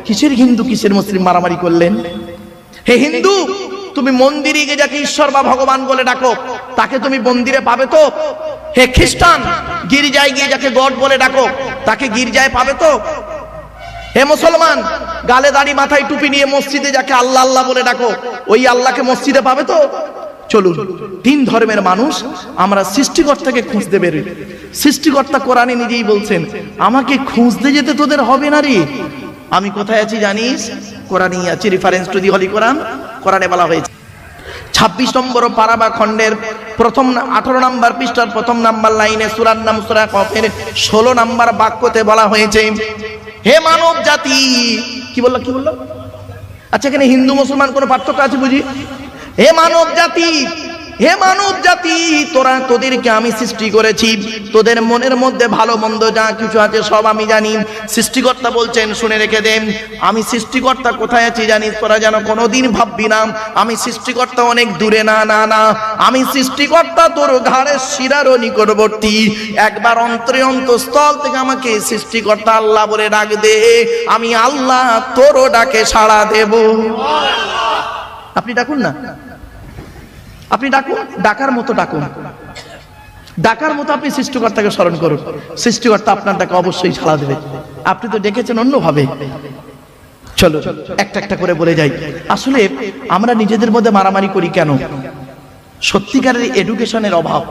কিসের হিন্দু কিসের মুসলিম মারামারি করলেন? হে হিন্দু, তুমি মন্দিরে গিয়ে যাকে ঈশ্বর বা ভগবান বলে ডাকো তাকে তুমি মন্দিরে পাবে তো? হে খ্রিস্টান, গির্জায় গিয়ে যাকে গড বলে ডাকো তাকে গির্জায় পাবে তো? হে মুসলমান, গালে দাড়ি মাথায় টুপি নিয়ে মসজিদে যাকে আল্লাহ আল্লাহ বলে ডাকো ওই আল্লাহকে মসজিদে পাবে তো? চলুন, তিন ধর্মের মানুষ আমরা সৃষ্টিকর্তাকে খুঁজতে বেরোই। সৃষ্টিকর্তা কোরআনে নিজেই বলছেন, আমাকে খুঁজতে যেতে তোদের হবে না রে। আমি কোথায় আছি জানিস? কোরআনেই আছি। রেফারেন্স টু দি হলি কোরআন। কোরআনে বলা হয়েছে 26 নম্বর পারা বা খণ্ডের প্রথম 18 নম্বর পৃষ্ঠার প্রথম নাম্বার লাইনে সূরার নাম সূরা কফের 16 নম্বর বাক্যতে বলা হয়েছে, হে মানব জাতি। কি বললো? আচ্ছা, এখানে হিন্দু মুসলমান কোনো পার্থক্য আছে বুঝি? হে মানব জাতি, হে মানব জাতি, তোদেরকে আমি সৃষ্টি করেছি, তোদের মনের মধ্যে ভালো মন্দ যা কিছু আছে সব আমি জানি। সৃষ্টিকর্তা বলছেন, শুনে রেখে দেন, আমি সৃষ্টিকর্তা কোথায় আছি জানিস? তোরা যেন কোনোদিন ভাববি না আমি সৃষ্টিকর্তা অনেক দূরে। না না না, আমি সৃষ্টিকর্তা তোর ঘাড়ের শিরারও নিকটবর্তী। একবার অন্তরে অন্তঃস্থল থেকে আমাকে সৃষ্টিকর্তা আল্লাহ বলে ডাক দে, আমি আল্লাহ তোরও ডাকে সাড়া দেব। আপনি ডাকুন না, আপনি ডাকুন, ডাকার মতো ডাকুন, ডাকার মতো আপনি সৃষ্টিকর্তাকে স্মরণ করুন। সৃষ্টিকর্তা আপনার ডাকে অবশ্যই সাড়া দেবে। আপনি তো ডেকেছেন অন্যভাবে। চলো একটা একটা করে বলে যাই। আসলে আমরা নিজেদের মধ্যে মারামারি করি কেন? সত্যিকারের এডুকেশনের অভাব,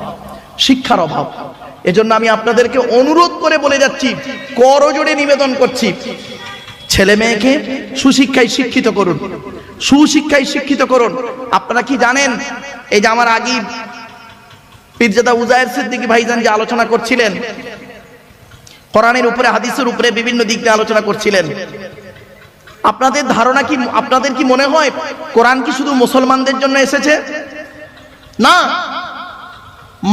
শিক্ষার অভাব। এজন্য আমি আপনাদেরকে অনুরোধ করে বলে যাচ্ছি, করজোড়ে নিবেদন করছি, ছেলে মেয়েকে সুশিক্ষায় শিক্ষিত করুন, সুশিক্ষায় শিক্ষিত করুন। আপনারা কি জানেন, এই যে আমার আগে পীরজাদা উজায়ের সিদ্দিকী ভাইজান যে আলোচনা করছিলেন, কোরআনের উপরে হাদিসের উপরে বিভিন্ন দিক নিয়ে আলোচনা করছিলেন, আপনাদের ধারণা কি, আপনাদের কি মনে হয় কোরআন কি শুধু মুসলমানদের জন্য এসেছে? না,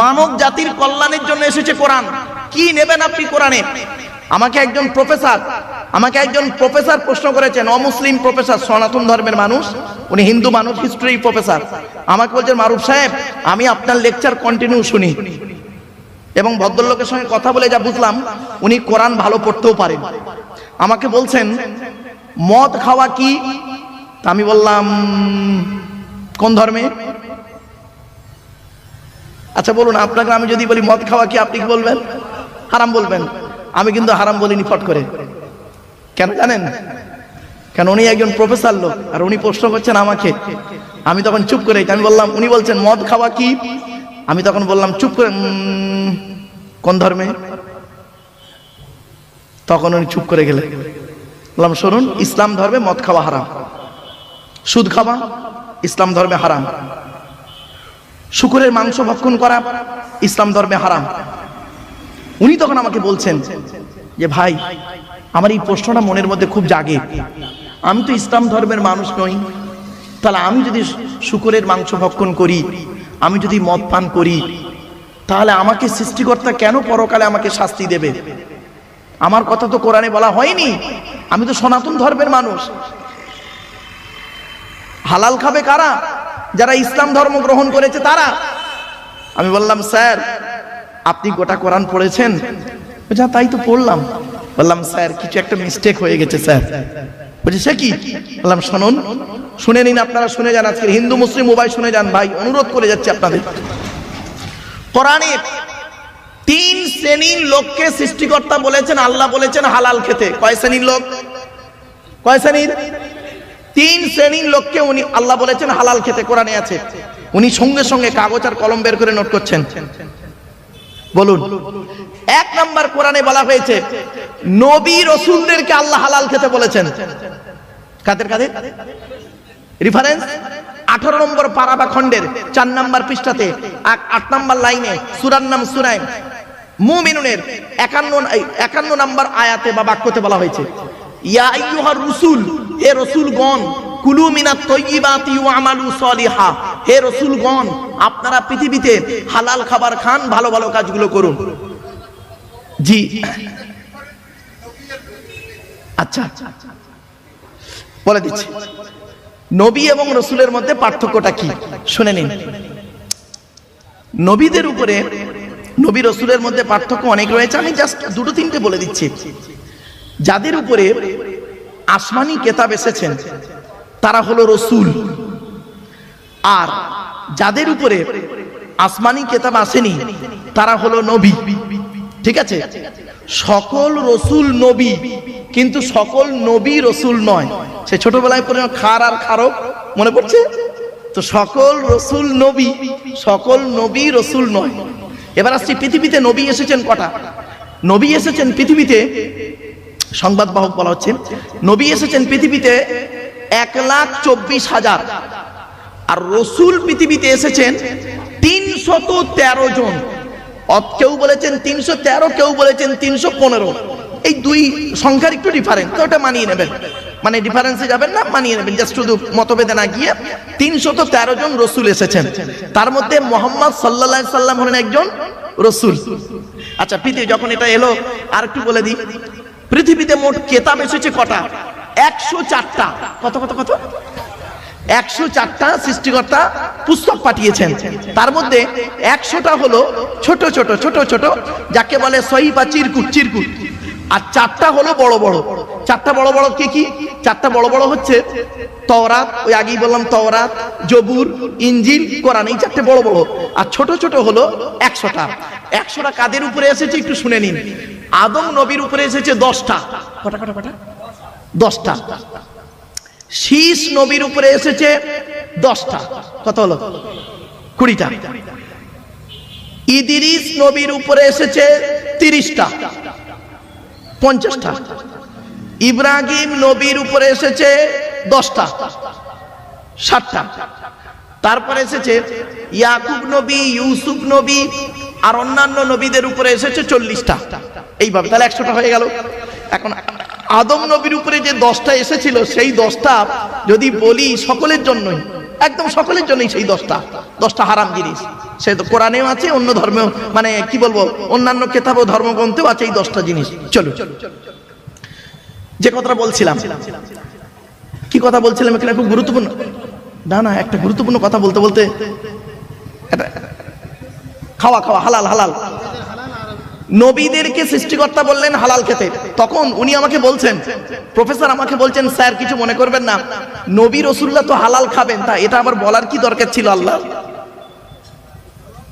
মানব জাতির কল্যাণের জন্য এসেছে কোরআন। কি নেবেন আপনি কোরআনে? আমাকে একজন প্রফেসর প্রশ্ন করেছেন, অমুসলিম প্রফেসর, সনাতন ধর্মের মানুষ, উনি হিন্দু মানুষ, হিস্ট্রি প্রফেসর। আমাকে বলছেন, মারুফ সাহেব, আমি আপনার লেকচার কন্টিনিউ শুনি এবং ভদ্রলোকের সঙ্গে কথা বলে যা বুঝলাম উনি কোরআন ভালো পড়তেও পারেন। আমাকে বলছেন, মদ খাওয়া কি? আমি বললাম, কোন ধর্মে? আচ্ছা বলুন, আপনাকে আমি যদি বলি মদ খাওয়া কি, আপনি কি বলবেন? হারাম বলবেন। আমি কিন্তু হারাম বলিনি ফট করে। কেন জানেন? কেন উনি একজন প্রফেসর লোক আর উনি প্রশ্ন করছেন আমাকে। আমি তখন চুপ করে, আমি বললাম, উনি বলছেন মদ খাওয়া কি? আমি তখন বললাম চুপ করে, কোন ধর্মে? তখন উনি চুপ করে গেলেন। বললাম, শুনুন, ইসলাম ধর্মে মদ খাওয়া হারাম, সুদ খাওয়া ইসলাম ধর্মে হারাম, শুকরের মাংস ভক্ষণ করা ইসলাম ধর্মে হারাম। উনি তখন আমাকে বলছেন যে ভাই, আমার এই প্রশ্নটা মনের মধ্যে খুব জাগে, আমি তো ইসলাম ধর্মের মানুষ নই, তাহলে আমি যদি শুকরের মাংস ভক্ষণ করি, আমি যদি মদ পান করি, তাহলে আমাকে সৃষ্টিকর্তা কেন পরকালে আমাকে শাস্তি দেবে? আমার কথা তো কোরআনে বলা হয়নি। আমি তো সনাতন ধর্মের মানুষ। হালাল খাবে কারা? যারা ইসলাম ধর্ম গ্রহণ করেছে তারা। আমি বললাম, স্যার আপনি গোটা কোরআন পড়েছেন? যা, তাই তো পড়লাম। বললাম, স্যার কিছু একটা মিস্টেক হয়ে গেছে স্যার। বলছি, সে কি? বললাম, শুনুন, শুনে নিন, আপনারা শুনে যান, আজকে হিন্দু মুসলিম উভয় শুনে যান ভাই, অনুরোধ করে যাচ্ছি আপনাদের। কোরআনে 3 শ্রেণীর লোককে সৃষ্টিকর্তা বলেছেন, আল্লাহ বলেছেন হালাল খেতে। কয় শ্রেণীর লোক? কয় শ্রেণীর? 3 শ্রেণীর লোককে উনি আল্লাহ বলেছেন হালাল খেতে, কোরআনে আছে। উনি সঙ্গে সঙ্গে কাগজ আর কলম বের করে নোট করছেন। বলুন, 1 নাম্বার কোরআনে বলা হয়েছে নবী রাসূলদেরকে আল্লাহ হালাল খেতে বলেছেন। কাদের কাদের? রেফারেন্স 18 নম্বর পারা বা খণ্ডের 4 নম্বর পৃষ্ঠাতে 8 নম্বর লাইনে সূরার নাম সূরা মুমিনুনের 51 নম্বর আয়াতে বা বাক্যতে বলা হয়েছে, ইয়া আইয়ুহার রাসূল, হে রাসূলগণ, কুলু মিনাত তাইয়্যিবাতি ওয়া আমালু সলিহা, হে রাসূলগণ আপনারা পৃথিবীতে হালাল খাবার খান, ভালো ভালো কাজগুলো করুন। জি, আচ্ছা বলে দিচ্ছি, নবী এবং রাসূলের মধ্যে পার্থক্যটা কি শুনে নিন। নবীদের উপরে, নবী রাসূলের মধ্যে পার্থক্য অনেক রয়েছে, আমি জাস্ট 2-3টে বলে দিচ্ছি। যাদের উপরে আসমানি কেতাব এসেছেন তারা হলো রসুল, আর যাদের উপরে আসমানি কেতাব আসেনি তারা হলো নবী। ঠিক আছে, সকল রসুল নবী, কিন্তু সকল নবী রসুল নয়। সে ছোটবেলায় পড়ে খার আর খারক মনে পড়ছে তো, সকল রসুল নবী, সকল নবী রসুল নয়। এবার আসছি পৃথিবীতে নবী এসেছেন কটা? নবী এসেছেন পৃথিবীতে, সংবাদ বাহক বলা হচ্ছে, নবী এসেছেন পৃথিবীতে 1,24,000, আর রসুল পৃথিবীতে এসেছেন 313 জন। কেউ বলেছেন 313, কেউ বলেছেন 315। এই দুই সংখ্যার একটু ডিফারেন্স, তো ওটা মানিয়ে নেবেন, মানে ডিফারেন্সে যাবেন না, মানিয়ে নেবেন, জাস্ট শুধু মতভেদে না গিয়ে। 313 জন রসুল এসেছেন, তার মধ্যে মুহাম্মদ সাল্লাল্লাহু আলাইহি সাল্লাম হলেন একজন রসুল। আচ্ছা, পৃথিবী যখন এটা এলো, আর একটু বলে দিই, পৃথিবীতে মোট কেতাব এসেছে কটা? 104টা। কত কত কত? 104টা সৃষ্টিকর্তা পুস্তক পাঠিয়েছেন। তার মধ্যে 100টা হলো ছোট ছোট ছোট ছোট, যাকে বলে সহিফা, চিরকুট চিরকুট, আর 4টা হলো বড় বড়। 4টা বড় বড় কি কি? 4টা বড় বড় হচ্ছে তওরাত, ওই আগেই বললাম তওরাত, জবুর, ইনজিল, কোরআন, এই 4টে বড় বড়। আর ছোট ছোট হলো 100টা। 100টা কাদের উপরে এসেছে একটু শুনে নিন। আদম নবীর উপরে এসেছে 10টা। কটা কটা কটা? 10টা। শীষ নবীর উপরে এসেছে 10টা। কত হলো? 20টা। ইদ্রিস নবীর উপরে এসেছে 30টা, 50টা। ইব্রাহিম নবীর উপরে এসেছে 10টা, 60টা। তারপরে এসেছে ইয়াকুব নবী, ইউসুফ নবী, আর অন্যান্য নবীদের উপরে এসেছে 40টা। এইভাবে তাহলে 100টা হয়ে গেল। এখন আদম নবীর উপরে যে 10টা এসেছিল, সেই 10টা যদি বলি সকলের জন্যই, একদম সকলের জন্যই সেই 10টা হারাম জিনিস। সে তো কোরআনেও আছে, অন্য ধর্মেও, মানে কি বলবো, অন্যান্য কেতাব ও ধর্মগ্রন্থেও আছে এই 10টা জিনিস। চলো, যে কথাটা বলছিলাম, কি কথা বলছিলাম এখানে? খুব গুরুত্বপূর্ণ, না না, একটা গুরুত্বপূর্ণ কথা বলতে বলতে, খাওয়া খাওয়া হালাল হালাল, নবীদেরকে সৃষ্টিকর্তা বললেন হালাল খেতে। তখন উনি আমাকে বলছেন, প্রফেসর আমাকে বলছেন, স্যার কিছু মনে করবেন না, নবী রাসূলুল্লাহ তো হালাল খাবেন, তা এটা আবার বলার কি দরকার ছিল আল্লাহ?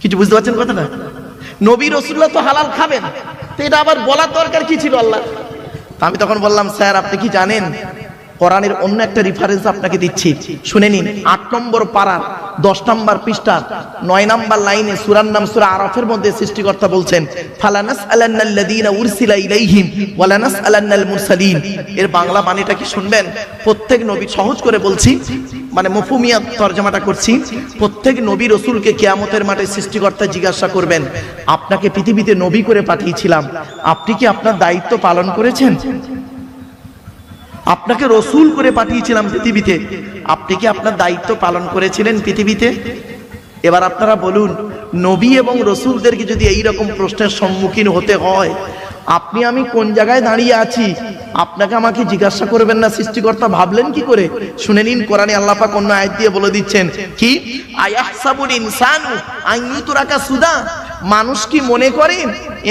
কিছু বুঝতে পারছেন কথাটা? নবী রাসূলুল্লাহ তো হালাল খাবেন, তো এটা আবার বলার দরকার কি ছিল আল্লাহ? আমি তখন বললাম, স্যার আপনি কি জানেন, কোরআনের অন্য একটা রেফারেন্স আপনাকে দিচ্ছি, শুনে নিন। 8 নম্বর পারার 10 নম্বর পৃষ্ঠা 9 নম্বর লাইনে সূরার নাম সূরা আরাফের মধ্যে সৃষ্টিকর্তা বলছেন, ফালানাসআলান্নাল্লাযীনা উরসিলা ইলাইহিম ওয়ালানাসআলান্নাল মুরসালিন। এর বাংলা মানেটা কি শুনবেন? প্রত্যেক নবী, সহজ করে বলছি, মানে মফহুমিয়া তরজমাটা করছি, প্রত্যেক নবী রাসূলকে কিয়ামতের মাঠে সৃষ্টিকর্তা জিজ্ঞাসা করবেন, আপনাকে পৃথিবীতে নবী করে পাঠিয়েছিলাম, আপনি কি আপনার দায়িত্ব পালন করেছেন? আপনাকে রসুল করে পাঠিয়েছিলাম পৃথিবীতে, আপনি কি আপনার দায়িত্ব পালন করেছিলেন পৃথিবীতে? এবার আপনারা বলুন, নবী এবং রসুলদেরকে যদি এই রকম প্রশ্নের সম্মুখীন হতে হয়, আপনি আমি কোন জায়গায় দাঁড়িয়ে আছি আপনাকে আমাকে জিজ্ঞাসা করবেন না সৃষ্টিকর্তা? ভাবলেন কি করে? শুনে নিন, কোরআনে আল্লাহ পাক অন্য আয়াত দিয়ে বলে দিচ্ছেন কি, আয়াহসাবুল ইনসানু আন ইউতরাকা সুদা। মানুষ কি মনে করে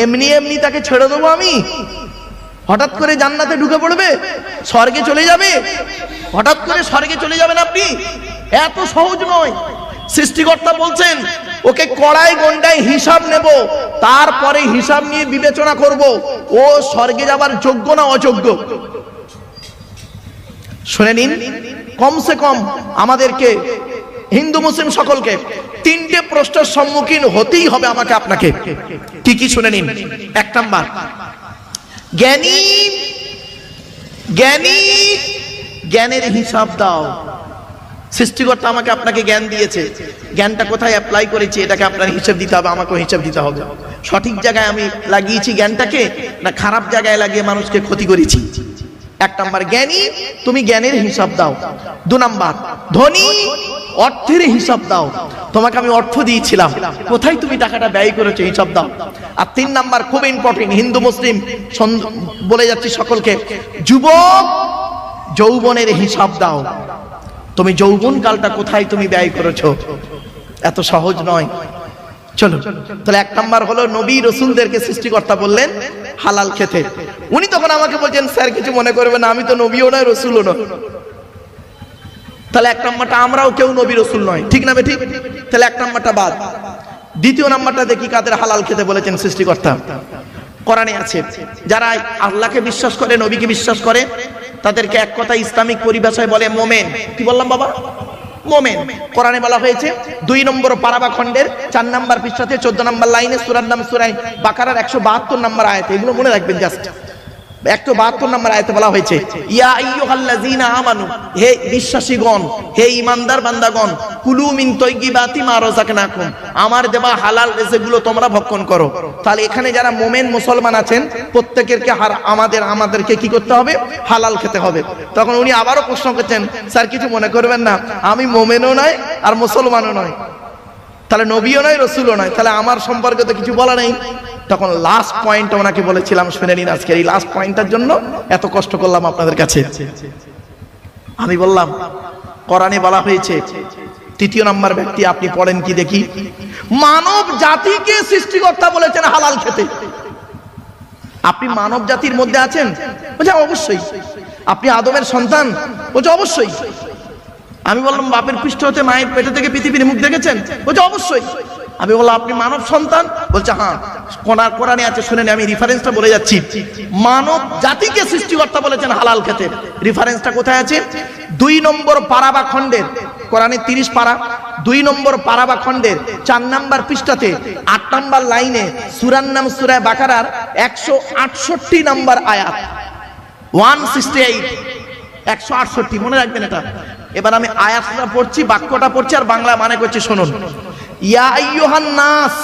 এমনি এমনি তাকে ছেড়ে দেবো আমি? হঠাৎ করে জান্নাতে ঢুকে পড়বে, স্বর্গে চলে যাবে, হঠাৎ করে স্বর্গে চলে যাবেন আপনি? এত সহজ নয়। সৃষ্টিকর্তা বলছেন, ওকে কড়াই গন্ডায় হিসাব নেব, তারপরে হিসাব নিয়ে বিবেচনা করব ও স্বর্গে যাবার যোগ্য না অযোগ্য। শুনে নিন, কমসে কম আমাদেরকে, হিন্দু মুসলিম সকলকে 3টে প্রশ্নের সম্মুখীন হতেই হবে আমাকে আপনাকে। কি কি শুনে নিন। 1 নাম্বার, জ্ঞানী জ্ঞানী জ্ঞানের হিসাব দাও। সৃষ্টিকর্তা আমাকে আপনাকে জ্ঞান দিয়েছে, জ্ঞানটা কোথায় অ্যাপ্লাই করেছি এটাকে আপনার হিসাব দিতে হবে, আমাকেও হিসাব দিতে হবে। সঠিক জায়গায় আমি লাগিয়েছি জ্ঞানটাকে, না খারাপ জায়গায় লাগিয়ে মানুষকে ক্ষতি করেছি? 1 নাম্বার জ্ঞানী, তুমি জ্ঞানের হিসাব দাও। 2 নাম্বার ধনী, অর্থের হিসাব দাও। তোমাকে আমি অর্থ দিয়েছিলাম, কোথায় তুমি টাকাটা ব্যয় করেছো হিসাব দাও। আর 3 নাম্বার খুব ইম্পর্টেন্ট, হিন্দু মুসলিম বলে যাচ্ছি সকলকে, যুবক যৌবনের হিসাব দাও। তুমি যৌবন কালটা কোথায় তুমি ব্যয় করেছো? এত সহজ নয়। চলো, তাহলে এক নাম্বার হলো নবী রসুলদেরকে সৃষ্টিকর্তা বললেন হালাল খেতে। উনি তখন আমাকে বলছেন, স্যার কিছু মনে করবে না, আমি তো নবীও নয় রসুলও নয়। তাহলে এক নাম্বারটা, আমরাও কেউ নবী রসুল নয়, ঠিক না বেঠিক? তাহলে এক নাম্বারটা বাদ। দ্বিতীয় নাম্বারটা দেখি কাদের হালাল খেতে বলেছেন সৃষ্টিকর্তা। কোরআনে আছে, যারা আল্লাহকে বিশ্বাস করে, নবীকে বিশ্বাস করে, তাদেরকে এক কথা ইসলামিক পরিভাষায় বলে মোমেন। কি বললাম বাবা? মোমেন। কোরআনে বলা হয়েছে 2 নম্বর পারাবা খণ্ডের 4 নম্বর পৃষ্ঠাতে 14 নম্বর লাইনে, সূরার নাম সূরা বাকারার 172 নম্বর আয়াতে, এগুলো মনে রাখবেন জাস্ট। 172 নম্বর আয়াতে বলা হয়েছে, ইয়া আইয়ুহাল্লাযীনা আমানু, হে বিশ্বাসীগণ, হে ঈমানদার বান্দাগণ, কুলু মিন তাইয়্যিবাতি মা রাযাকনাকুম, আমার দেওয়া হালাল রিজিকগুলো তোমরা ভক্ষণ করো। তাহলে এখানে যারা মুমিন মুসলমান আছেন, প্রত্যেকেরকে আমাদেরকে কি করতে হবে? হালাল খেতে হবে। তখন উনি আবারও প্রশ্ন করছেন, স্যার কিছু মনে করবেন না, আমি মুমিনও নয় আর মুসলমানও নয়, তাহলে নবীও নয় রসুলও নয়, তাহলে আমার সম্পর্কে তো কিছু বলা নেই। তখন লাস্ট পয়েন্ট ওনাকে বলেছিলাম, শুনে নিন আজকের এই লাস্ট পয়েন্টটার জন্য এত কষ্ট করলাম আপনাদের কাছে। আমি বললাম কোরআনে বলা হয়েছে, 3 নম্বর ব্যক্তি আপনি পড়েন কি দেখি, মানব জাতিকে সৃষ্টিকর্তা বলেছেন হালাল খেতে। আপনি মানব জাতির মধ্যে আছেন? বলছে অবশ্যই। আপনি আদমের সন্তান? বলছে অবশ্যই। আমি বললাম বাপের পৃষ্ঠ হতে মায়ের পেটে থেকে পৃথিবীর মুখ দেখেছেন? বলছে অবশ্যই। আমি বললাম আপনি মানব সন্তান? বলছে হ্যাঁ। কোরআনে আছে, শুনেন, আমি রেফারেন্সটা বলে যাচ্ছি। মানব জাতিকে সৃষ্টিকর্তা বলেছেন হালাল খেতে। রেফারেন্সটা কোথায় আছে? 2 নম্বর পারাবা খণ্ডের, কোরআনে 30 পারা, 2 নম্বর পারাবা খণ্ডের 4 নম্বর পৃষ্ঠাতে 8 নম্বর লাইনে, সূরার নাম সূরা বাকারার 168 নম্বর আয়াত, 168, 168, মনে রাখবেন এটা। এবার আমি আয়াতটা পড়ছি, বাক্যটা পড়ছি আর বাংলা মানে করছি, শুনুন। ইয়া আইয়ুহান নাস,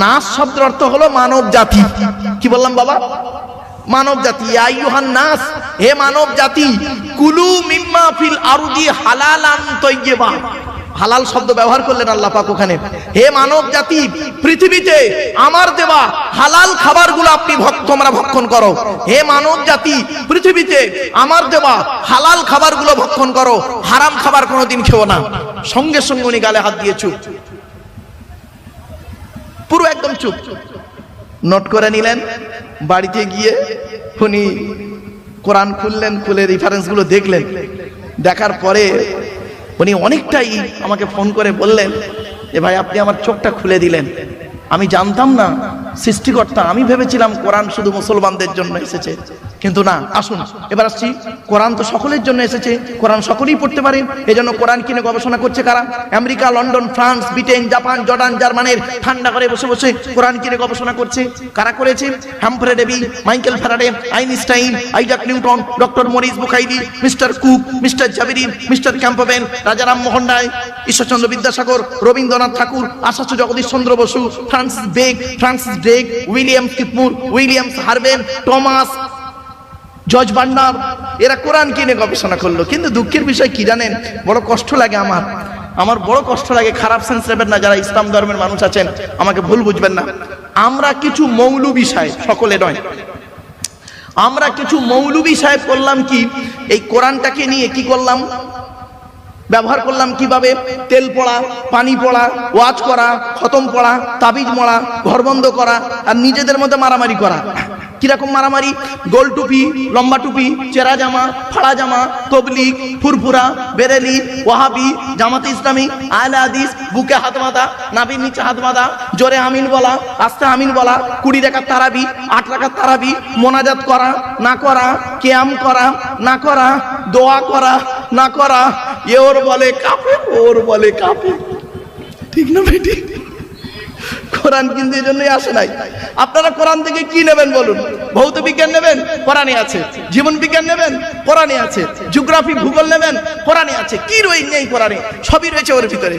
নাস শব্দের অর্থ হলো মানব জাতি। কি বললাম বাবা? মানব জাতি। ইয়া আইয়ুহান নাস, হে মানব জাতি, কুলু মিম্মা ফিল আরদি হালালান তাইয়্যিবা। হালাল শব্দ ব্যবহার করলেন আল্লাহ পাক ওখানে। হে মানব জাতি, পৃথিবীতে আমার দেওয়া হালাল খাবারগুলো তোমরা ভক্ষণ করো। হে মানব জাতি, পৃথিবীতে আমার দেওয়া হালাল খাবারগুলো ভক্ষণ করো, হারাম খাবার কোনোদিন খেও না। সঙ্গে সঙ্গে উনি গালে হাত দিয়ে চুপ, পুরো একদম চুপ। নোট করে নিলেন। বাড়িতে গিয়ে উনি কোরআন খুললেন, খুলে রেফারেন্সগুলো দেখলেন। দেখার পরে উনি অনেকটাই আমাকে ফোন করে বললেন যে ভাই আপনি আমার চোখটা খুলে দিলেন, আমি জানতাম না সৃষ্টিকর্তা, আমি ভেবেছিলাম কোরআন শুধু মুসলমানদের জন্য এসেছে, কিন্তু না। আসুন এবার আসছি, কোরআন তো সকলের জন্য এসেছে, কোরআন সকলেই পড়তে পারেন। এজন্য কোরআন কিনে গবেষণা করছে কারা? America, London, France, Britain, Japan, Jordan, জার্মানির ঠান্ডা করে বসে বসে কোরআন কিনে গবেষণা করছে। কারা করেছে? Humphry Davy, Michael Faraday, Einstein, Isaac Newton, doctor Maurice Bucaille, mister Cook, mister Jabiri, mister Campbell, Rajaram Mohan Roy, Ishwarchandra Vidyasagar, Rabindranath Tagore, Acharya Jagadish Chandra Bose, Francis Drake, Williams কিপমুর, উইলিয়ামস হার্ভেন, টমাস, জর্জ বার্নার, এরা কোরআন কিনে গবেষণা করলো। কিন্তু দুঃখের বিষয় কি জানেন? বড় কষ্ট লাগে আমার বড় কষ্ট লাগে। খারাপ সেন্স নেবেন না, যারা ইসলাম ধর্মের মানুষ আছেন আমাকে ভুল বুঝবেন না। আমরা কিছু মৌলবী সাহেব, সকলে নয়, আমরা কিছু মৌলবী সাহেব করলাম কি, এই কোরআনটাকে নিয়ে কি করলাম, ব্যবহার করলাম কিভাবে? তেল পড়া, পানি পড়া, ওয়াজ করা, খতম পড়া, তাবিজ মরা, ঘর বন্ধ করা, আর নিজেদের মধ্যে মারামারি করা। কিরকম মারামারি? গোল টুপি, লম্বা টুপি, চেরা জামা, ফাড়া জামা, তবলিগ, ফুরফুরা, বেরেলি, ওয়াহাবি, জামাতে ইসলামী, আহলে হাদিস, বুকে হাত বাঁধা, নাভির নিচে হাত বাঁধা, জোরে আমিন বলা, আস্তে আমিন বলা, 20 রাকাত তারাবি, 8 রাকাত তারাবি, মোনাজাত করা না করা, কিয়াম করা না করা, দোয়া করা না করা। এ ওর বলে কাফের, ওর বলে কাফের, ঠিক না বেটি? কোরআন কিন্তু এই জন্যই আসে নাই। আপনারা কোরআন থেকে কি নেবেন বলুন? ভৌত বিজ্ঞান নেবেন? কোরআনে আছে। জীবন বিজ্ঞান নেবেন? কোরআনে আছে। জিওগ্রাফি, ভূগোল নেবেন? কোরআনে আছে। কি নেই কোরআনে? সবই রয়েছে ওর ভিতরে,